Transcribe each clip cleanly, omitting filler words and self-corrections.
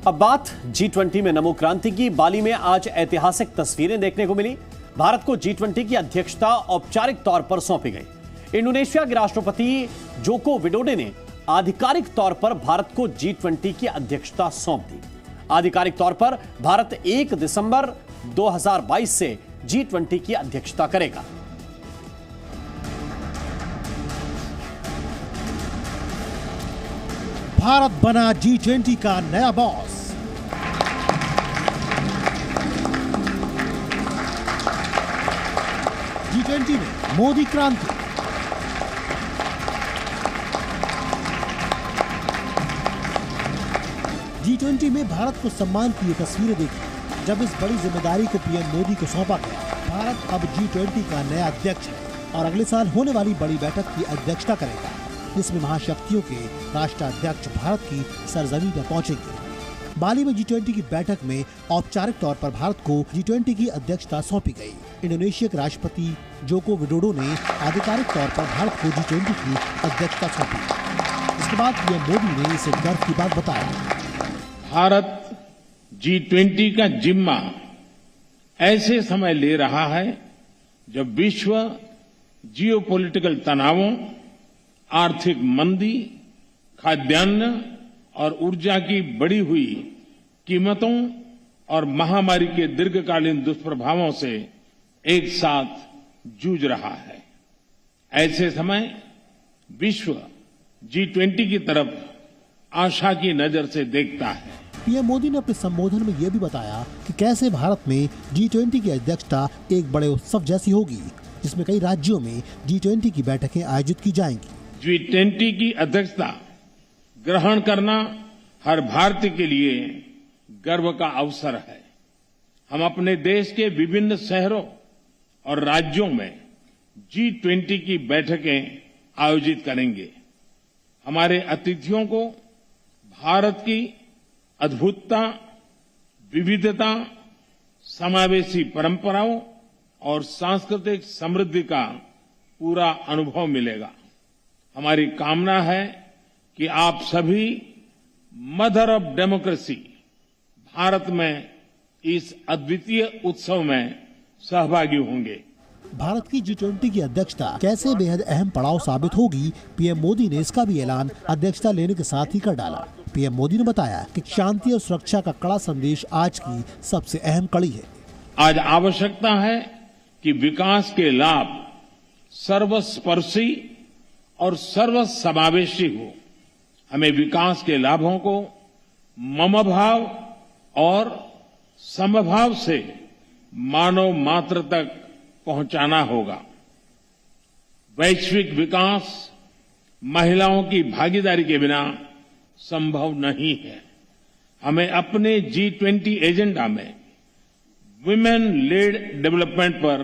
अब बात G20 में नमो क्रांति की। बाली में आज ऐतिहासिक तस्वीरें देखने को मिली। भारत को G20 की अध्यक्षता औपचारिक तौर पर सौंपी गई। इंडोनेशिया के राष्ट्रपति जोको विडोडो ने आधिकारिक तौर पर भारत को G20 की अध्यक्षता सौंप दी। आधिकारिक तौर पर भारत 1 दिसंबर 2022 से G20 की अध्यक्षता करेगा। भारत बना G20 का नया बॉस। G20 में मोदी क्रांति। G20 में भारत को सम्मान की ये तस्वीरें देखी जब इस बड़ी जिम्मेदारी को पीएम मोदी को सौंपा गया। भारत अब G20 का नया अध्यक्ष है और अगले साल होने वाली बड़ी बैठक की अध्यक्षता करेगा, जिसमें महाशक्तियों के राष्ट्राध्यक्ष भारत की सरजमीं पर पहुंचेंगे। बाली में G20 की बैठक में औपचारिक तौर पर भारत को G20 की अध्यक्षता सौंपी गई। इंडोनेशिया के राष्ट्रपति जोको विडोडो ने आधिकारिक तौर पर भारत को G20 की अध्यक्षता सौंपी। इसके बाद पीएम मोदी ने इसे गर्व की बात बताया। भारत G20 का जिम्मा ऐसे समय ले रहा है जब विश्व जियोपॉलिटिकल तनावों, आर्थिक मंदी, खाद्यान्न और ऊर्जा की बढ़ी हुई कीमतों और महामारी के दीर्घकालीन दुष्प्रभावों से एक साथ जूझ रहा है। ऐसे समय विश्व G20 की तरफ आशा की नजर से देखता है। पीएम मोदी ने अपने संबोधन में यह भी बताया कि कैसे भारत में G20 की अध्यक्षता एक बड़े उत्सव जैसी होगी, जिसमें कई राज्यों में G20 की बैठकें आयोजित की जाएंगी। G20 की अध्यक्षता ग्रहण करना हर भारतीय के लिए गर्व का अवसर है। हम अपने देश के विभिन्न शहरों और राज्यों में G20 की बैठकें आयोजित करेंगे। हमारे अतिथियों को भारत की अद्भुतता, विविधता, समावेशी परंपराओं और सांस्कृतिक समृद्धि का पूरा अनुभव मिलेगा। हमारी कामना है कि आप सभी मदर ऑफ डेमोक्रेसी भारत में इस अद्वितीय उत्सव में सहभागी होंगे। भारत की G20 की अध्यक्षता कैसे बेहद अहम पड़ाव साबित होगी, पीएम मोदी ने इसका भी ऐलान अध्यक्षता लेने के साथ ही कर डाला। पीएम मोदी ने बताया कि शांति और सुरक्षा का कड़ा संदेश आज की सबसे अहम कड़ी है। आज आवश्यकता है कि विकास के लाभ सर्वस्पर्शी और सर्वसमावेशी हो। हमें विकास के लाभों को ममभाव और समभाव से मानव मात्र तक पहुंचाना होगा। वैश्विक विकास महिलाओं की भागीदारी के बिना संभव नहीं है। हमें अपने G20 एजेंडा में वुमेन लेड डेवलपमेंट पर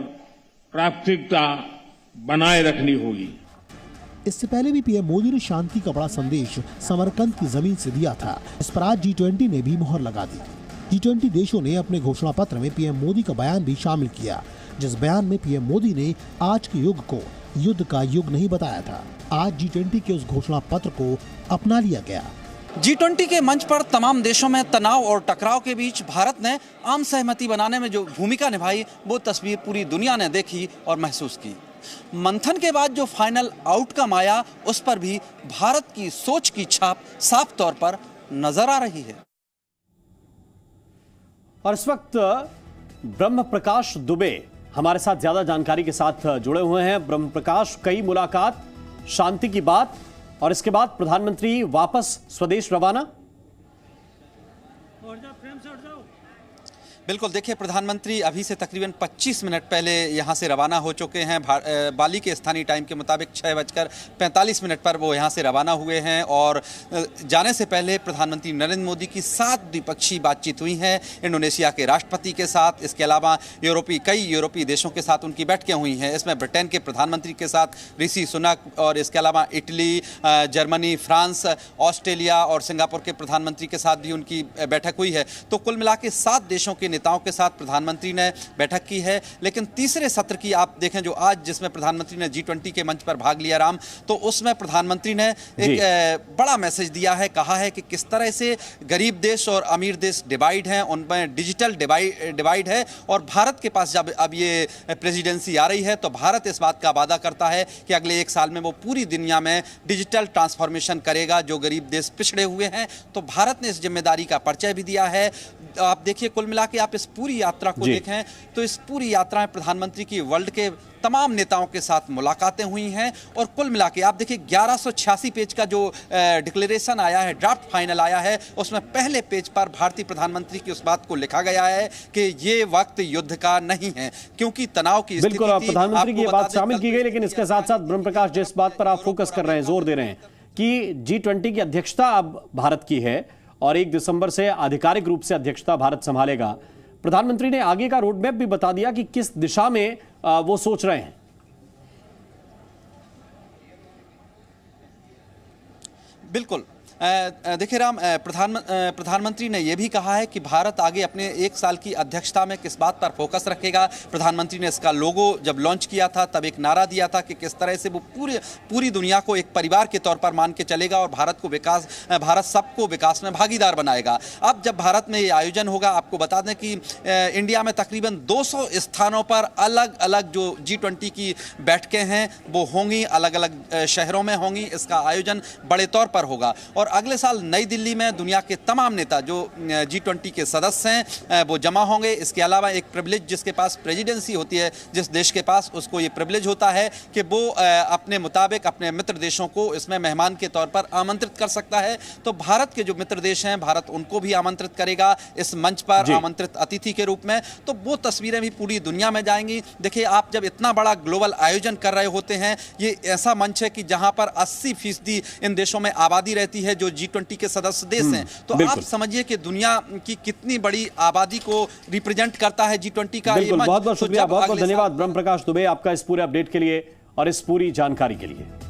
प्राथमिकता बनाए रखनी होगी। इससे पहले भी पीएम मोदी ने शांति का बड़ा संदेश समरकंद की जमीन से दिया था। इस पर आज G20 ने भी मुहर लगा दी। G20 देशों ने अपने घोषणा पत्र में पीएम मोदी का बयान भी शामिल किया, जिस बयान में पीएम मोदी ने आज के युग को युद्ध का युग नहीं बताया था। आज G20 के उस घोषणा पत्र को अपना लिया गया। G20 के मंच पर तमाम देशों में तनाव और टकराव के बीच भारत ने आम सहमति बनाने में जो भूमिका निभाई, वो तस्वीर पूरी दुनिया ने देखी और महसूस की। मंथन के बाद जो फाइनल आउटकम आया, उस पर भी भारत की सोच की छाप साफ तौर पर नजर आ रही है। और इस वक्त ब्रह्म प्रकाश दुबे हमारे साथ ज्यादा जानकारी के साथ जुड़े हुए हैं। ब्रह्म प्रकाश, कई मुलाकात, शांति की बात और इसके बाद प्रधानमंत्री वापस स्वदेश रवाना। बिल्कुल, देखिए, प्रधानमंत्री अभी से तकरीबन 25 मिनट पहले यहाँ से रवाना हो चुके हैं। बाली के स्थानीय टाइम के मुताबिक 6:45 पर वो यहाँ से रवाना हुए हैं और जाने से पहले प्रधानमंत्री नरेंद्र मोदी की 7 द्विपक्षीय बातचीत हुई हैं इंडोनेशिया के राष्ट्रपति के साथ। इसके अलावा कई यूरोपीय देशों के साथ उनकी बैठकें हुई हैं। इसमें ब्रिटेन के प्रधानमंत्री के साथ ऋषि सुनक और इसके अलावा इटली, जर्मनी, फ्रांस, ऑस्ट्रेलिया और सिंगापुर के प्रधानमंत्री के साथ भी उनकी बैठक हुई है। तो कुल मिला के 7 देशों के नेताओं के साथ प्रधानमंत्री ने बैठक की है। लेकिन तीसरे सत्र की आप देखें जो आज जिसमें प्रधानमंत्री ने G20 के मंच पर भाग लिया राम, तो उसमें प्रधानमंत्री ने एक बड़ा मैसेज दिया है, कहा है कि किस तरह से गरीब देश और अमीर देश डिवाइड हैं, उनमें डिजिटल डिवाइड है और भारत के पास जब अब ये प्रेसिडेंसी आ रही है तो भारत इस बात का वादा करता है कि अगले 1 साल में वो पूरी दुनिया में डिजिटल ट्रांसफॉर्मेशन करेगा जो गरीब देश पिछड़े हुए हैं। तो भारत ने इस जिम्मेदारी का परिचय भी दिया है। आप देखिए, कुल मिला के आप इस पूरी यात्रा को देखें तो इस पूरी यात्रा में प्रधानमंत्री की वर्ल्ड के तमाम नेताओं के साथ मुलाकातें हुई हैं और कुल मिला के आप देखिए 1186 पेज का जो डिक्लेरेशन आया है, ड्राफ्ट फाइनल आया है, उसमें पहले पेज पर भारतीय प्रधानमंत्री की उस बात को लिखा गया है कि ये वक्त युद्ध का नहीं है क्योंकि तनाव की स्थिति बिल्कुल प्रधानमंत्री की बात शामिल की गई। लेकिन इसके साथ साथ ब्रह्म प्रकाश, जिस बात पर आप फोकस कर रहे हैं, जोर दे रहे हैं कि G20 की अध्यक्षता अब भारत की है और 1 दिसंबर से आधिकारिक रूप से अध्यक्षता भारत संभालेगा। प्रधानमंत्री ने आगे का रोडमैप भी बता दिया कि किस दिशा में वो सोच रहे हैं। बिल्कुल, देखिए राम, प्रधानमंत्री ने यह भी कहा है कि भारत आगे अपने 1 साल की अध्यक्षता में किस बात पर फोकस रखेगा। प्रधानमंत्री ने इसका लोगो जब लॉन्च किया था तब एक नारा दिया था कि किस तरह से वो पूरी दुनिया को एक परिवार के तौर पर मान के चलेगा और भारत सबको विकास में भागीदार बनाएगा। अब जब भारत में ये आयोजन होगा, आपको बता दें कि इंडिया में तकरीबन 200 स्थानों पर अलग अलग जो G20 की बैठकें हैं वो होंगी, अलग अलग शहरों में होंगी। इसका आयोजन बड़े तौर पर होगा और अगले साल नई दिल्ली में दुनिया के तमाम नेता जो G20 के सदस्य हैं वो जमा होंगे। इसके अलावा एक प्रिविलेज, जिसके पास प्रेसिडेंसी होती है जिस देश के पास, उसको ये प्रिविलेज होता है कि वो अपने मुताबिक अपने मित्र देशों को इसमें मेहमान के तौर पर आमंत्रित कर सकता है। तो भारत के जो मित्र देश हैं, भारत उनको भी आमंत्रित करेगा इस मंच पर आमंत्रित अतिथि के रूप में। तो वो तस्वीरें भी पूरी दुनिया में जाएंगी। देखिए, आप जब इतना बड़ा ग्लोबल आयोजन कर रहे होते हैं, ये ऐसा मंच है कि जहां पर 80% इन देशों में आबादी रहती है जो G20 के सदस्य देश हैं। तो आप समझिए कि दुनिया की कितनी बड़ी आबादी को रिप्रेजेंट करता है G20 का ये मंच। बहुत बहुत शुक्रिया, बहुत बहुत धन्यवाद ब्रह्म प्रकाश दुबे आपका इस पूरे अपडेट के लिए और इस पूरी जानकारी के लिए।